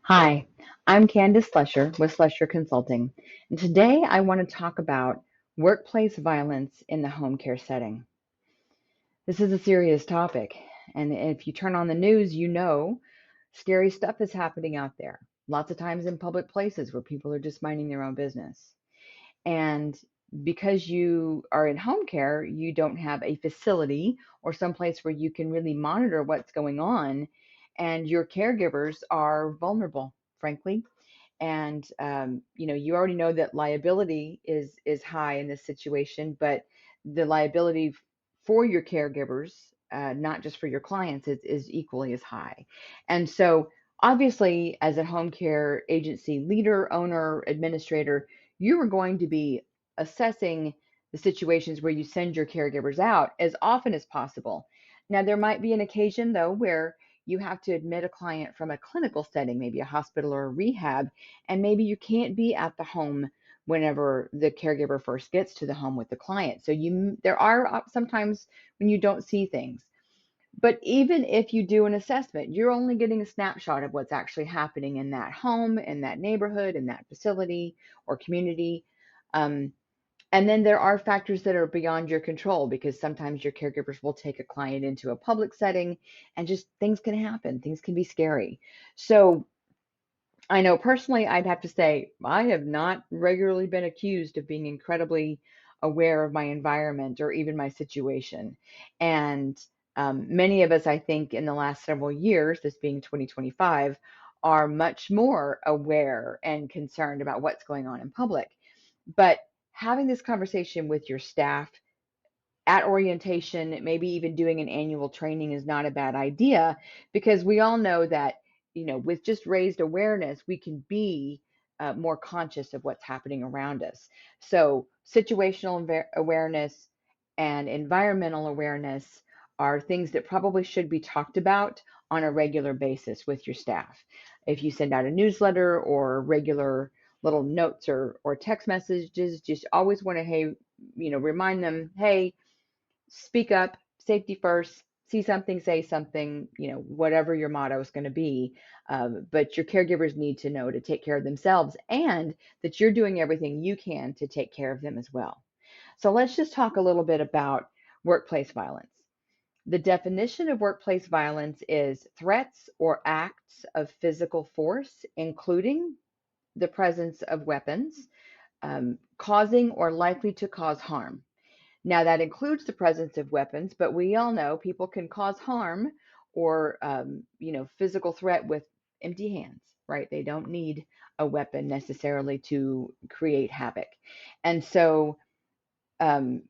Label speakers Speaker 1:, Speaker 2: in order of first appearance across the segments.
Speaker 1: Hi, I'm Candice Slusher with Slusher Consulting, and today I want to talk about workplace violence in the home care setting. This is a serious topic, and if you turn on the news, you know scary stuff is happening out there. Lots of times in public places where people are just minding their own business. And because you are in home care, you don't have a facility or someplace where you can really monitor what's going on, and your caregivers are vulnerable, frankly. And you already know that liability is high in this situation, but the liability for your caregivers, not just for your clients, is equally as high. And so obviously, as a home care agency leader, owner, administrator, you are going to be assessing the situations where you send your caregivers out as often as possible. Now, there might be an occasion, though, where you have to admit a client from a clinical setting, maybe a hospital or a rehab, and maybe you can't be at the home whenever the caregiver first gets to the home with the client. So there are sometimes when you don't see things. But even if you do an assessment, you're only getting a snapshot of what's actually happening in that home, in that neighborhood, in that facility or community. Um, and then there are factors that are beyond your control because sometimes your caregivers will take a client into a public setting and just things can happen. Things can be scary. So I know personally, I'd have to say I have not regularly been accused of being incredibly aware of my environment or even my situation. And many of us, I think, in the last several years, this being 2025, are much more aware and concerned about what's going on in public. But having this conversation with your staff at orientation, maybe even doing an annual training is not a bad idea because we all know that, with just raised awareness, we can be more conscious of what's happening around us. So, situational awareness and environmental awareness are things that probably should be talked about on a regular basis with your staff. If you send out a newsletter or regular little notes or text messages, just always want to, hey, remind them, hey, speak up, safety first, see something, say something, whatever your motto is going to be. But your caregivers need to know to take care of themselves and that you're doing everything you can to take care of them as well. So let's just talk a little bit about workplace violence. The definition of workplace violence is threats or acts of physical force, including the presence of weapons, causing or likely to cause harm. Now, that includes the presence of weapons, but we all know people can cause harm or, physical threat with empty hands, right? They don't need a weapon necessarily to create havoc. And so um,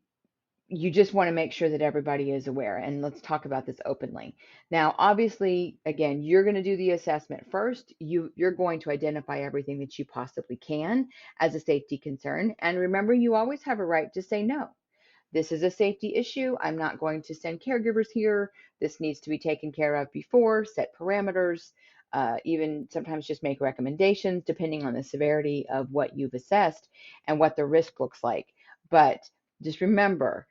Speaker 1: you just want to make sure that everybody is aware. And let's talk about this openly. Now, obviously, again, you're going to do the assessment first. You're going to identify everything that you possibly can as a safety concern. And remember, you always have a right to say no. This is a safety issue. I'm not going to send caregivers here. This needs to be taken care of before, set parameters, even sometimes just make recommendations depending on the severity of what you've assessed and what the risk looks like. But just remember,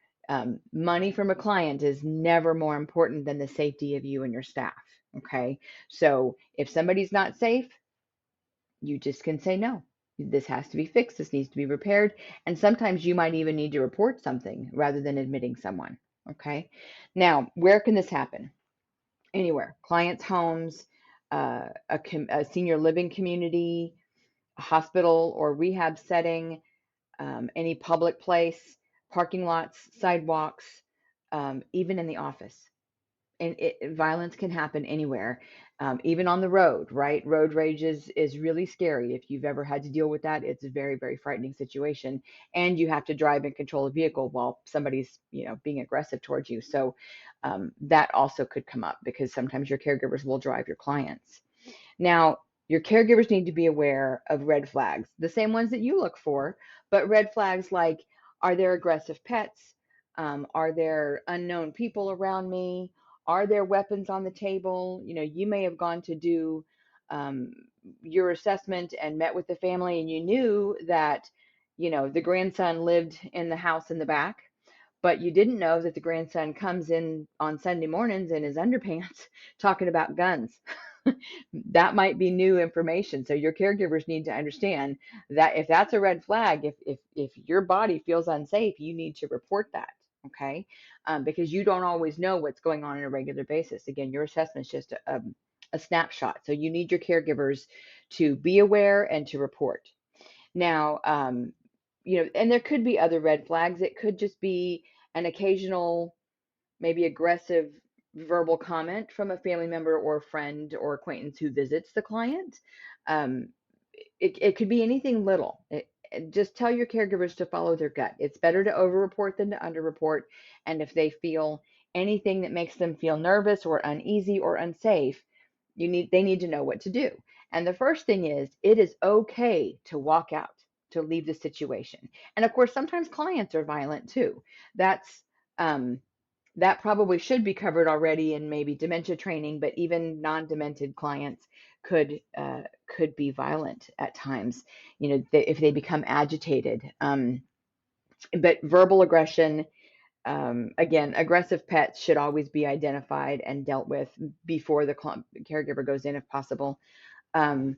Speaker 1: money from a client is never more important than the safety of you and your staff. Okay. So if somebody's not safe, you just can say no. This has to be fixed. This needs to be repaired. And sometimes you might even need to report something rather than admitting someone. Okay. Now, where can this happen? Anywhere. Clients' homes, a senior living community, a hospital or rehab setting, any public place, parking lots, sidewalks, even in the office. And violence can happen anywhere, even on the road, right? Road rage is really scary. If you've ever had to deal with that, it's a very, very frightening situation. And you have to drive and control a vehicle while somebody's, being aggressive towards you. So that also could come up because sometimes your caregivers will drive your clients. Now, your caregivers need to be aware of red flags, the same ones that you look for, but red flags like, are there aggressive pets? Are there unknown people around me? Are there weapons on the table? You may have gone to do um, your assessment and met with the family, and you knew that, the grandson lived in the house in the back, but you didn't know that the grandson comes in on Sunday mornings in his underpants talking about guns. That might be new information. So your caregivers need to understand that if that's a red flag, if your body feels unsafe, you need to report that. Okay, because you don't always know what's going on a regular basis. Again, your assessment is just a snapshot. So you need your caregivers to be aware and to report. Now, and there could be other red flags. It could just be an occasional, maybe aggressive verbal comment from a family member or friend or acquaintance who visits the client. Um, it could be anything little. Just tell your caregivers to follow their gut. It's better to overreport than to underreport. And if they feel anything that makes them feel nervous or uneasy or unsafe, they need to know what to do. And the first thing is, it is okay to walk out, to leave the situation. And of course, sometimes clients are violent too. That's um, that probably should be covered already in maybe dementia training, but even non-demented clients could be violent at times, if they become agitated. But verbal aggression, again, aggressive pets should always be identified and dealt with before the caregiver goes in, if possible. Um,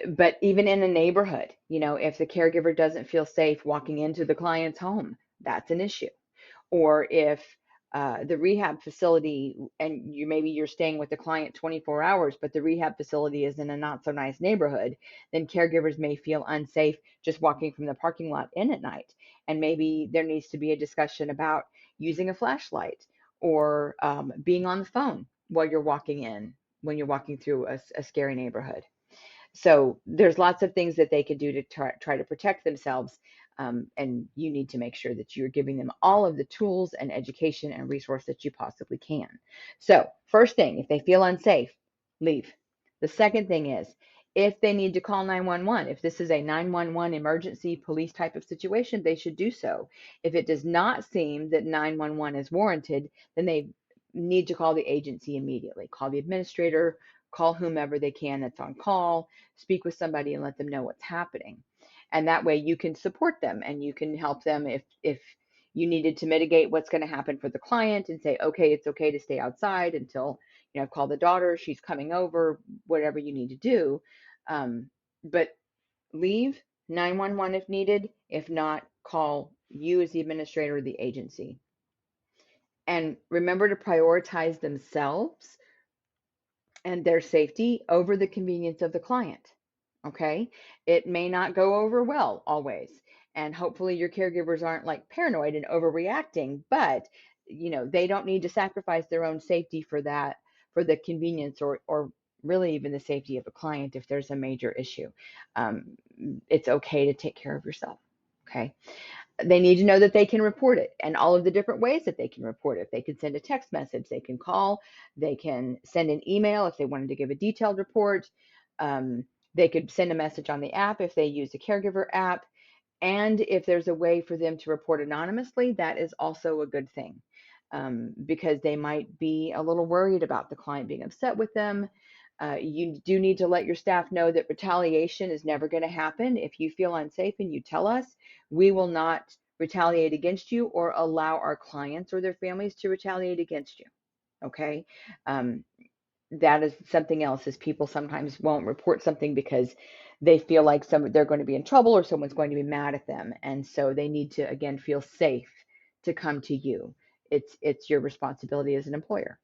Speaker 1: but even in a neighborhood, if the caregiver doesn't feel safe walking into the client's home, that's an issue. Or if the rehab facility, and you're staying with the client 24 hours, but the rehab facility is in a not so nice neighborhood, then caregivers may feel unsafe just walking from the parking lot in at night. And maybe there needs to be a discussion about using a flashlight or being on the phone while you're walking in, when you're walking through a scary neighborhood. So there's lots of things that they could do to try to protect themselves. And you need to make sure that you're giving them all of the tools and education and resource that you possibly can. So first thing, if they feel unsafe, leave. The second thing is, if they need to call 911, if this is a 911 emergency police type of situation, they should do so. If it does not seem that 911 is warranted, then they need to call the agency immediately. Call the administrator, call whomever they can that's on call, speak with somebody and let them know what's happening. And that way you can support them and you can help them if you needed to mitigate what's going to happen for the client and say, okay, it's okay to stay outside until, call the daughter, she's coming over, whatever you need to do. But leave 911 if needed. If not, call you as the administrator or the agency. And remember to prioritize themselves and their safety over the convenience of the client. Okay. It may not go over well always. And hopefully your caregivers aren't like paranoid and overreacting, but they don't need to sacrifice their own safety for that, for the convenience or really even the safety of a client if there's a major issue. Um, it's okay to take care of yourself. Okay. They need to know that they can report it and all of the different ways that they can report it. They can send a text message, they can call, they can send an email if they wanted to give a detailed report. They could send a message on the app if they use a caregiver app. And if there's a way for them to report anonymously, that is also a good thing, because they might be a little worried about the client being upset with them. You do need to let your staff know that retaliation is never going to happen. If you feel unsafe and you tell us, we will not retaliate against you or allow our clients or their families to retaliate against you. Okay. Um, that is something else, is people sometimes won't report something because they feel like they're going to be in trouble or someone's going to be mad at them. And so they need to, again, feel safe to come to you. It's your responsibility as an employer.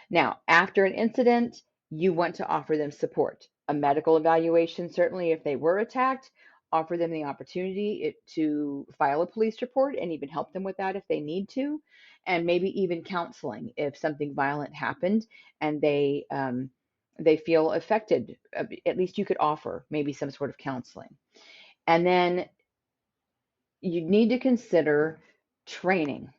Speaker 1: Now, after an incident, you want to offer them support. A medical evaluation, certainly if they were attacked, offer them the opportunity to file a police report and even help them with that if they need to, and maybe even counseling if something violent happened and they feel affected. At least you could offer maybe some sort of counseling. And then you need to consider training.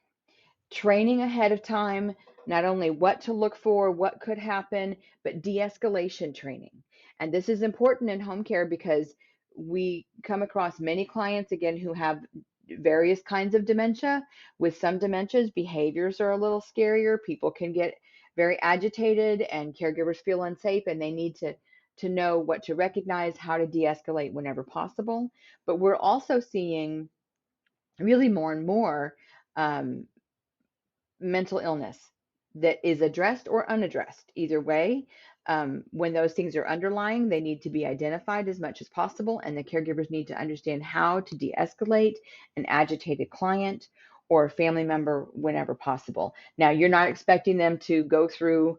Speaker 1: Training ahead of time, not only what to look for, what could happen, but de-escalation training. And this is important in home care because we come across many clients, again, who have various kinds of dementia. With some dementias, behaviors are a little scarier. People can get very agitated and caregivers feel unsafe, and they need to know what to recognize, how to de-escalate whenever possible. But we're also seeing really more and more um, mental illness that is addressed or unaddressed. Either way, When those things are underlying, they need to be identified as much as possible, and the caregivers need to understand how to de-escalate an agitated client or a family member whenever possible. Now, you're not expecting them to go through,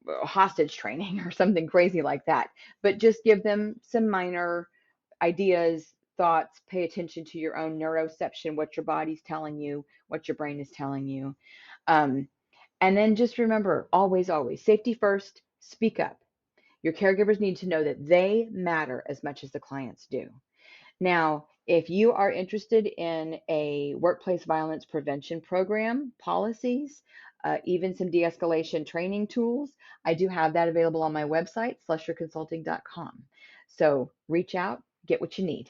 Speaker 1: hostage training or something crazy like that, but just give them some minor ideas, thoughts, pay attention to your own neuroception, what your body's telling you, what your brain is telling you. Um, and then just remember, always, always, safety first, speak up. Your caregivers need to know that they matter as much as the clients do. Now, if you are interested in a workplace violence prevention program, policies, even some de-escalation training tools, I do have that available on my website, slusherconsulting.com. So reach out, get what you need.